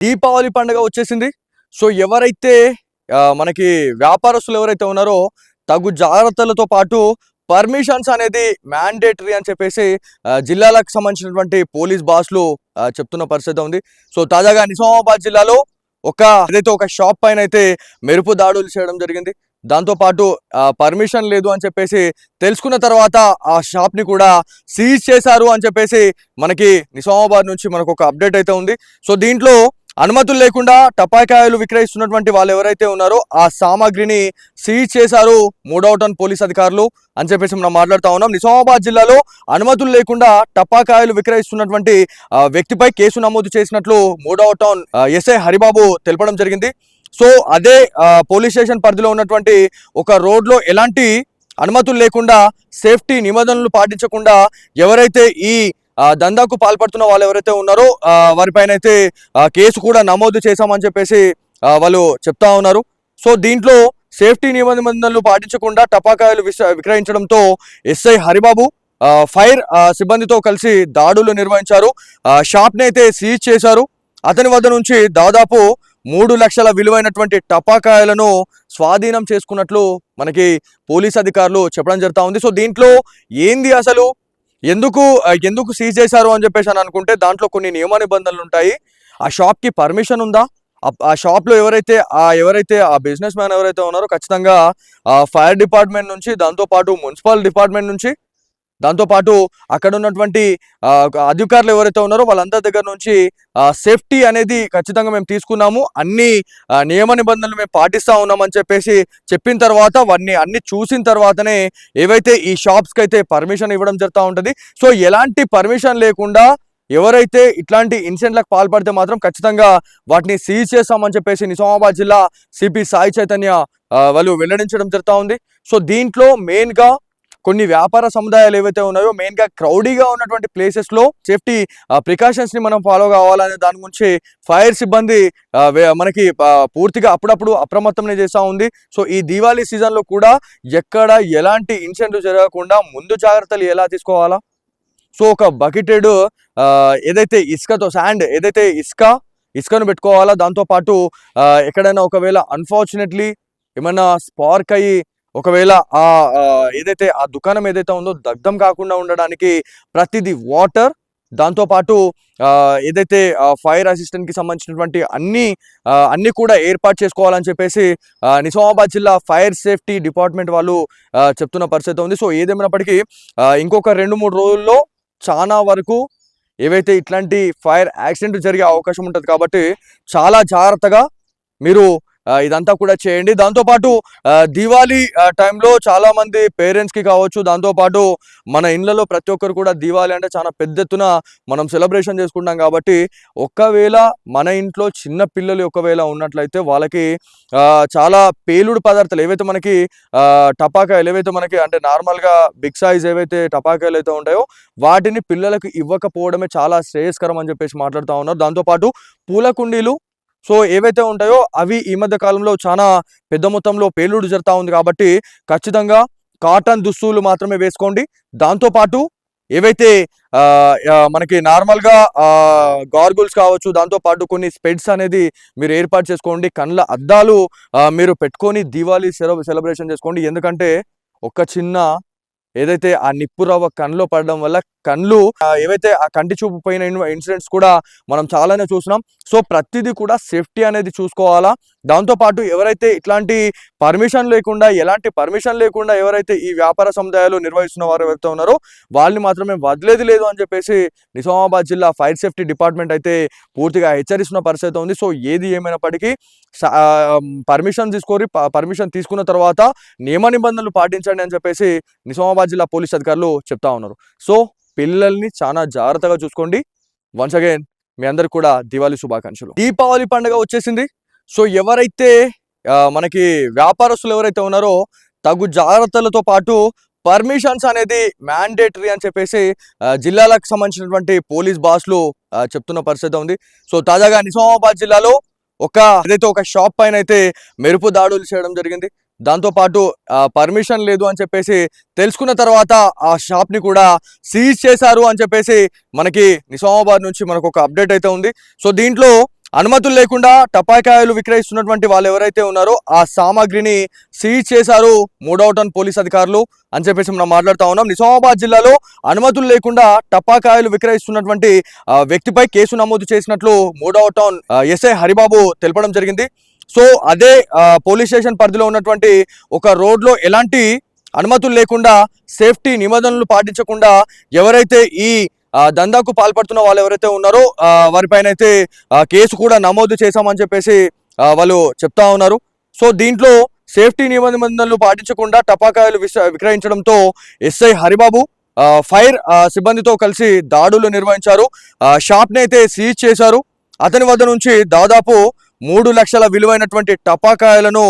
దీపావళి పండుగ వచ్చేసింది. సో ఎవరైతే మనకి వ్యాపారస్తులు ఎవరైతే ఉన్నారో తగు జాగ్రత్తలతో పాటు పర్మిషన్స్ అనేది మ్యాండేటరీ అని చెప్పేసి జిల్లాలకు సంబంధించినటువంటి పోలీస్ బాస్లు చెప్తున్న పరిస్థితి ఉంది. సో తాజాగా నిజామాబాద్ జిల్లాలో ఒక షాప్ పైన అయితే మెరుపు దాడులు చేయడం జరిగింది. దాంతోపాటు పర్మిషన్ లేదు అని చెప్పేసి తెలుసుకున్న తర్వాత ఆ షాప్ని కూడా సీజ్ చేశారు అని చెప్పేసి మనకి నిజామాబాద్ నుంచి మనకు ఒక అప్డేట్ అయితే ఉంది. సో దీంట్లో అనుమతులు లేకుండా టపాకాయలు విక్రయిస్తున్నటువంటి వాళ్ళు ఎవరైతే ఉన్నారో ఆ సామాగ్రిని సీజ్ చేశారు మూడవ టౌన్ పోలీస్ అధికారులు అని చెప్పేసి మనం మాట్లాడుతూ ఉన్నాం. నిజామాబాద్ జిల్లాలో అనుమతులు లేకుండా టపాకాయలు విక్రయిస్తున్నటువంటి వ్యక్తిపై కేసు నమోదు చేసినట్లు మూడవ టౌన్ ఎస్ఐ హరిబాబు తెలపడం జరిగింది. సో అదే పోలీస్ స్టేషన్ పరిధిలో ఉన్నటువంటి ఒక రోడ్లో ఎలాంటి అనుమతులు లేకుండా సేఫ్టీ నిబంధనలు పాటించకుండా ఎవరైతే ఈ దందాకు పాల్పడుతున్న వాళ్ళు ఎవరైతే ఉన్నారో వారిపైన అయితే కేసు కూడా నమోదు చేశామని చెప్పేసి వాళ్ళు చెప్తా ఉన్నారు. సో దీంట్లో సేఫ్టీ నిబంధనలు పాటించకుండా టపాకాయలు విక్రయించడంతో ఎస్ఐ హరిబాబు ఫైర్ సిబ్బందితో కలిసి దాడులు నిర్వహించారు. షాప్ని అయితే సీజ్ చేశారు. అతని వద్ద నుంచి దాదాపు 3 లక్షల విలువైనటువంటి టపాకాయలను స్వాధీనం చేసుకున్నట్లు మనకి పోలీస్ అధికారులు చెప్పడం జరుగుతూ ఉంది. సో దీంట్లో ఏంది అసలు ఎందుకు సీజ్ చేశారు అని చెప్పేసి అని అనుకుంటే దాంట్లో కొన్ని నియమ నిబంధనలు ఉంటాయి. ఆ షాప్కి పర్మిషన్ ఉందా, ఆ షాప్లో ఎవరైతే ఆ బిజినెస్ మ్యాన్ ఎవరైతే ఉన్నారో ఖచ్చితంగా ఫైర్ డిపార్ట్మెంట్ నుంచి, దాంతోపాటు మున్సిపల్ డిపార్ట్మెంట్ నుంచి, దాంతోపాటు అక్కడ ఉన్నటువంటి అధికారులు ఎవరైతే ఉన్నారో వాళ్ళందరి దగ్గర నుంచి సేఫ్టీ అనేది ఖచ్చితంగా మేము తీసుకున్నాము, అన్ని నియమ నిబంధనలు మేము పాటిస్తూ ఉన్నామని చెప్పేసి చెప్పిన తర్వాత అన్ని చూసిన తర్వాతనే ఏవైతే ఈ షాప్స్కి అయితే పర్మిషన్ ఇవ్వడం జరుగుతూ ఉంటుంది. సో ఎలాంటి పర్మిషన్ లేకుండా ఎవరైతే ఇట్లాంటి ఇన్సిడెంట్లకు పాల్పడితే మాత్రం ఖచ్చితంగా వాటిని సీజ్ చేస్తామని చెప్పేసి నిజామాబాద్ జిల్లా సిపి సాయి చైతన్య వాళ్ళు వెల్లడించడం జరుగుతూ ఉంది. సో దీంట్లో మెయిన్గా కొన్ని వ్యాపార సముదాయాలు ఏవైతే ఉన్నాయో మెయిన్గా క్రౌడీగా ఉన్నటువంటి ప్లేసెస్లో సేఫ్టీ ప్రికాషన్స్ని మనం ఫాలో కావాలనే దాని గురించి ఫైర్ సిబ్బంది మనకి పూర్తిగా అప్పుడప్పుడు అప్రమత్తం చేస్తూ ఉంది. సో ఈ దీవాళీ సీజన్లో కూడా ఎక్కడ ఎలాంటి ఇన్సిడెంట్లు జరగకుండా ముందు జాగ్రత్తలు ఎలా తీసుకోవాలా, సో ఒక బకెటెడ్ ఏదైతే ఇసుకతో ఇసుకను పెట్టుకోవాలా, దాంతోపాటు ఎక్కడైనా ఒకవేళ అన్ఫార్చునేట్లీ ఏమైనా స్పార్క్ అయ్యి ఒకవేళ ఏదైతే ఆ దుకాణం ఏదైతే ఉందో దగ్ధం కాకుండా ఉండడానికి ప్రతిదీ వాటర్, దాంతోపాటు ఏదైతే ఫైర్ అసిస్టెంట్కి సంబంధించినటువంటి అన్నీ కూడా ఏర్పాటు చేసుకోవాలని చెప్పేసి నిజామాబాద్ జిల్లా ఫైర్ సేఫ్టీ డిపార్ట్మెంట్ వాళ్ళు చెప్తున్న పరిస్థితి ఉంది. సో ఏదేమైనప్పటికీ ఇంకొక 2-3 రోజుల్లో చాలా వరకు ఏవైతే ఇట్లాంటి ఫైర్ యాక్సిడెంట్ జరిగే అవకాశం ఉంటుంది కాబట్టి చాలా జాగ్రత్తగా మీరు ఇదంతా కూడా చేయండి. దాంతోపాటు దీవాళీ టైంలో చాలా మంది పేరెంట్స్కి కావచ్చు, దాంతోపాటు మన ఇళ్ళలో ప్రతి ఒక్కరు కూడా దీవాళీ అంటే చాలా పెద్ద ఎత్తున మనం సెలబ్రేషన్ చేసుకుంటాం కాబట్టి ఒకవేళ మన ఇంట్లో చిన్న పిల్లలు ఒకవేళ ఉన్నట్లయితే వాళ్ళకి చాలా పేలుడు పదార్థాలు ఏవైతే మనకి టపాకాయలు ఏవైతే మనకి అంటే నార్మల్గా బిగ్ సైజ్ ఏవైతే టపాకాయలు అయితే ఉంటాయో వాటిని పిల్లలకు ఇవ్వకపోవడమే చాలా శ్రేయస్కరం అని చెప్పేసి మాట్లాడుతూ ఉన్నారు. దాంతోపాటు పూల కుండీలు సో ఏవైతే ఉంటాయో అవి ఈ మధ్య కాలంలో చాలా పెద్ద మొత్తంలో పేలుడు జరుగుతూ ఉంది కాబట్టి ఖచ్చితంగా కాటన్ దుస్తులు మాత్రమే వేసుకోండి. దాంతోపాటు ఏవైతే మనకి నార్మల్గా గార్గుల్స్ కావచ్చు, దాంతోపాటు కొన్ని స్పెడ్స్ అనేది మీరు ఏర్పాటు చేసుకోండి. కళ్ళ అద్దాలు మీరు పెట్టుకొని దీవాళీ సెలబ్రేషన్ చేసుకోండి. ఎందుకంటే ఒక చిన్న ఏదైతే ఆ నిప్పు రవ్వ కళ్ళలో పడడం వల్ల కళ్ళు ఏవైతే ఆ కంటి చూపు పోయిన ఇన్సిడెంట్స్ కూడా మనం చాలానే చూసినాం. సో ప్రతిదీ కూడా సేఫ్టీ అనేది చూసుకోవాలా. దాంతోపాటు ఎవరైతే ఇట్లాంటి ఎలాంటి పర్మిషన్ లేకుండా ఎవరైతే ఈ వ్యాపార సముదాయాలు నిర్వహిస్తున్న వారు ఎవరైతే ఉన్నారో వాళ్ళని మాత్రమే వదిలేది లేదు అని చెప్పేసి నిజామాబాద్ జిల్లా ఫైర్ సేఫ్టీ డిపార్ట్మెంట్ అయితే పూర్తిగా హెచ్చరిస్తున్న పరిస్థితి ఉంది. సో ఏది ఏమైనప్పటికీ పర్మిషన్ తీసుకున్న తర్వాత నియమ నిబంధనలు పాటించండి అని చెప్పేసి నిజామాబాద్ జిల్లా పోలీస్ అధికారులు చెప్తా ఉన్నారు. సో పిల్లల్ని చాలా జాగ్రత్తగా చూసుకోండి. వన్స్ అగైన్ మీ అందరికి కూడా దివాళీ శుభాకాంక్షలు. దీపావళి పండుగ వచ్చేసింది. సో ఎవరైతే మనకి వ్యాపారస్తులు ఎవరైతే ఉన్నారో తగు జాగ్రత్తలతో పాటు పర్మిషన్స్ అనేది మ్యాండేటరీ అని చెప్పేసి జిల్లాలకు సంబంధించినటువంటి పోలీస్ బాస్లు చెప్తున్న పరిస్థితి ఉంది. సో తాజాగా నిజామాబాద్ జిల్లాలో ఒక షాప్ పైన అయితే మెరుపు దాడులు చేయడం జరిగింది. దాంతోపాటు పర్మిషన్ లేదు అని చెప్పేసి తెలుసుకున్న తర్వాత ఆ షాప్ని కూడా సీజ్ చేశారు అని చెప్పేసి మనకి నిజామాబాద్ నుంచి మనకు ఒక అప్డేట్ అయితే ఉంది. సో దీంట్లో అనుమతులు లేకుండా టపాకాయలు విక్రయిస్తున్నటువంటి వాళ్ళు ఎవరైతే ఉన్నారో ఆ సామాగ్రిని సీజ్ చేశారు మూడవ టౌన్ పోలీస్ అధికారులు అని చెప్పేసి మనం మాట్లాడుతూ ఉన్నాం. నిజామాబాద్ జిల్లాలో అనుమతులు లేకుండా టపాకాయలు విక్రయిస్తున్నటువంటి వ్యక్తిపై కేసు నమోదు చేసినట్లు మూడవ టౌన్ ఎస్ఐ హరిబాబు తెలపడం జరిగింది. సో అదే పోలీస్ స్టేషన్ పరిధిలో ఉన్నటువంటి ఒక రోడ్లో ఎలాంటి అనుమతులు లేకుండా సేఫ్టీ నిబంధనలు పాటించకుండా ఎవరైతే ఈ దందాకు పాల్పడుతున్న వాళ్ళు ఎవరైతే ఉన్నారో వారిపైన అయితే కేసు కూడా నమోదు చేశామని చెప్పేసి వాళ్ళు చెప్తా ఉన్నారు. సో దీంట్లో సేఫ్టీ నిబంధనలు పాటించకుండా టపాకాయలు విక్రయించడంతో ఎస్ఐ హరిబాబు ఫైర్ సిబ్బందితో కలిసి దాడులు నిర్వహించారు. షాప్ ని అయితే సీజ్ చేశారు. అతని వద్ద నుంచి దాదాపు 3 లక్షల విలువైనటువంటి టపాకాయలను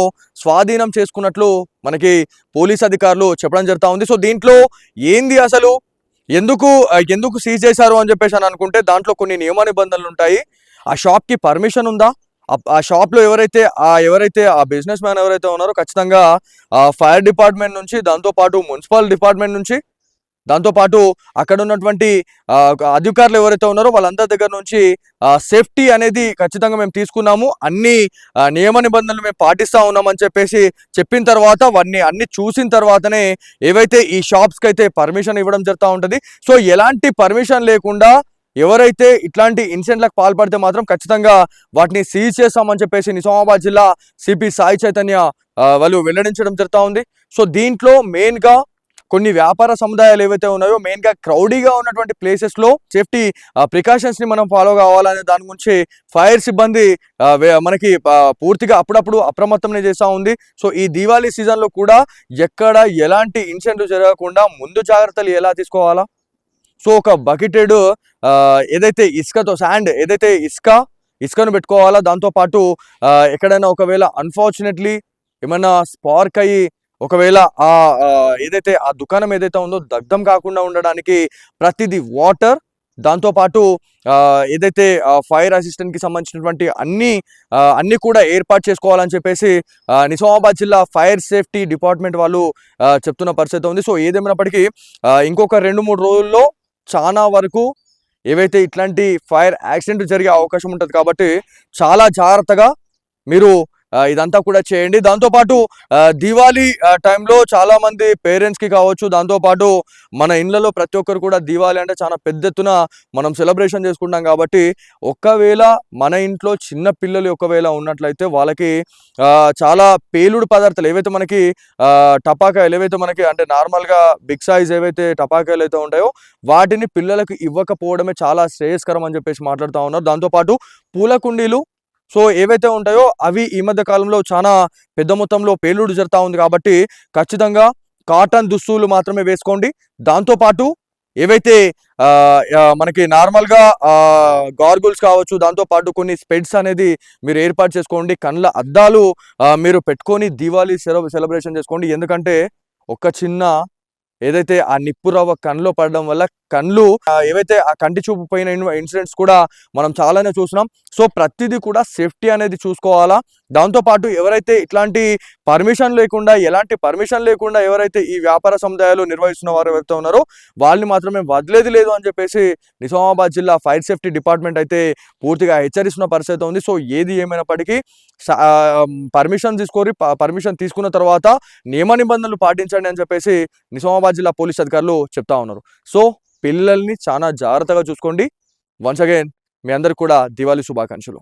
స్వాధీనం చేసుకున్నట్లు మనకి పోలీస్ అధికారులు చెప్పడం జరుగుతూ ఉంది. సో దీంట్లో ఏంది అసలు ఎందుకు సీజ్ చేశారు అని చెప్పేసి అని అనుకుంటే దాంట్లో కొన్ని నియమ నిబంధనలు ఉంటాయి. ఆ షాప్ కి పర్మిషన్ ఉందా, ఆ షాప్ లో ఎవరైతే ఆ బిజినెస్ మ్యాన్ ఎవరైతే ఉన్నారో ఖచ్చితంగా ఫైర్ డిపార్ట్మెంట్ నుంచి, దాంతోపాటు మున్సిపల్ డిపార్ట్మెంట్ నుంచి, దాంతోపాటు అక్కడ ఉన్నటువంటి అధికారులు ఎవరైతే ఉన్నారో వాళ్ళందరి దగ్గర నుంచి సేఫ్టీ అనేది ఖచ్చితంగా మేము తీసుకున్నాము, అన్ని నియమ నిబంధనలు మేము పాటిస్తా ఉన్నామని చెప్పేసి చెప్పిన తర్వాత అన్ని చూసిన తర్వాతనే ఏవైతే ఈ షాప్స్కి అయితే పర్మిషన్ ఇవ్వడం జరుగుతూ ఉంటుంది. సో ఎలాంటి పర్మిషన్ లేకుండా ఎవరైతే ఇట్లాంటి ఇన్సిడెంట్లకు పాల్పడితే మాత్రం ఖచ్చితంగా వాటిని సీజ్ చేస్తామని చెప్పేసి నిజామాబాద్ జిల్లా సిపి సాయి చైతన్య వాళ్ళు వెల్లడించడం జరుగుతూ ఉంది. సో దీంట్లో మెయిన్గా కొన్ని వ్యాపార సముదాయాలు ఏవైతే ఉన్నాయో మెయిన్గా క్రౌడీగా ఉన్నటువంటి ప్లేసెస్లో సేఫ్టీ ప్రికాషన్స్ని మనం ఫాలో కావాలనే దాని గురించి ఫైర్ సిబ్బంది మనకి పూర్తిగా అప్పుడప్పుడు అప్రమత్తంగా చేస్తూ ఉంది. సో ఈ దీవాళీ సీజన్లో కూడా ఎక్కడ ఎలాంటి ఇన్సిడెంట్ జరగకుండా ముందు జాగ్రత్తలు ఎలా తీసుకోవాలా, సో ఒక బకెటెడ్ ఏదైతే ఇసుకతో ఇసుకను పెట్టుకోవాలా, దాంతోపాటు ఎక్కడైనా ఒకవేళ అన్ఫార్చునేట్లీ ఏమైనా స్పార్క్ అయ్యి ఒకవేళ ఏదైతే ఆ దుకాణం ఏదైతే ఉందో దగ్ధం కాకుండా ఉండడానికి ప్రతిదీ వాటర్, దాంతోపాటు ఏదైతే ఫైర్ అసిస్టెంట్కి సంబంధించినటువంటి అన్ని కూడా ఏర్పాటు చేసుకోవాలని చెప్పేసి నిజామాబాద్ జిల్లా ఫైర్ సేఫ్టీ డిపార్ట్మెంట్ వాళ్ళు చెప్తున్న పరిస్థితి ఉంది. సో ఏదేమైనప్పటికీ ఇంకొక 2-3 రోజుల్లో చాలా వరకు ఏవైతే ఇట్లాంటి ఫైర్ యాక్సిడెంట్ జరిగే అవకాశం ఉంటుంది కాబట్టి చాలా జాగ్రత్తగా మీరు ఇదంతా కూడా చేయండి. దాంతోపాటు దివాళీ టైంలో చాలా మంది పేరెంట్స్కి కావచ్చు, దాంతోపాటు మన ఇళ్ళలో ప్రతి ఒక్కరు కూడా దివాళీ అంటే చాలా పెద్ద ఎత్తున మనం సెలబ్రేషన్ చేసుకుంటాం కాబట్టి ఒకవేళ మన ఇంట్లో చిన్న పిల్లలు ఒకవేళ ఉన్నట్లయితే వాళ్ళకి చాలా పేలుడు పదార్థాలు ఏవైతే మనకి టపాకాయలు ఏవైతే మనకి అంటే నార్మల్గా బిగ్ సైజ్ ఏవైతే టపాకాయలు అయితే ఉంటాయో వాటిని పిల్లలకు ఇవ్వకపోవడమే చాలా శ్రేయస్కరం అని చెప్పేసి మాట్లాడుతూ ఉన్నారు. దాంతోపాటు పూల కుండీలు సో ఏవైతే ఉంటాయో అవి ఈ మధ్య కాలంలో చాలా పెద్ద మొత్తంలో పేలుడు జరుగుతూ ఉంది కాబట్టి ఖచ్చితంగా కాటన్ దుస్తులు మాత్రమే వేసుకోండి. దాంతోపాటు ఏవైతే మనకి నార్మల్గా గార్గుల్స్ కావచ్చు, దాంతోపాటు కొన్ని స్పెడ్స్ అనేది మీరు ఏర్పాటు చేసుకోండి. కళ్ళ అద్దాలు మీరు పెట్టుకొని దీవాళీ సెలబ్రేషన్ చేసుకోండి. ఎందుకంటే ఒక చిన్న ఏదైతే ఆ నిప్పు రవ్వ కళ్ళలో పడడం వల్ల కళ్ళు ఏవైతే ఆ కంటి చూపు పోయిన ఇన్సిడెంట్స్ కూడా మనం చాలానే చూసినాం. సో ప్రతిదీ కూడా సేఫ్టీ అనేది చూసుకోవాలా. దాంతోపాటు ఎవరైతే ఇట్లాంటి ఎలాంటి పర్మిషన్ లేకుండా ఎవరైతే ఈ వ్యాపార సముదాయాలు నిర్వహిస్తున్న వారు ఎవరైతే ఉన్నారో వాళ్ళని మాత్రమే వదిలేది లేదు అని చెప్పేసి నిజామాబాద్ జిల్లా ఫైర్ సేఫ్టీ డిపార్ట్మెంట్ అయితే పూర్తిగా హెచ్చరిస్తున్న పరిస్థితి ఉంది. సో ఏది ఏమైనప్పటికీ పర్మిషన్ తీసుకున్న తర్వాత నియమ నిబంధనలు పాటించండి అని చెప్పేసి నిజామాబాద్ జిల్లా పోలీస్ అధికారులు చెప్తా ఉన్నారు. సో పిల్లల్ని చాలా జాగ్రత్తగా చూసుకోండి. వన్స్ అగైన్ మీ అందరికి కూడా దివాళీ శుభాకాంక్షలు.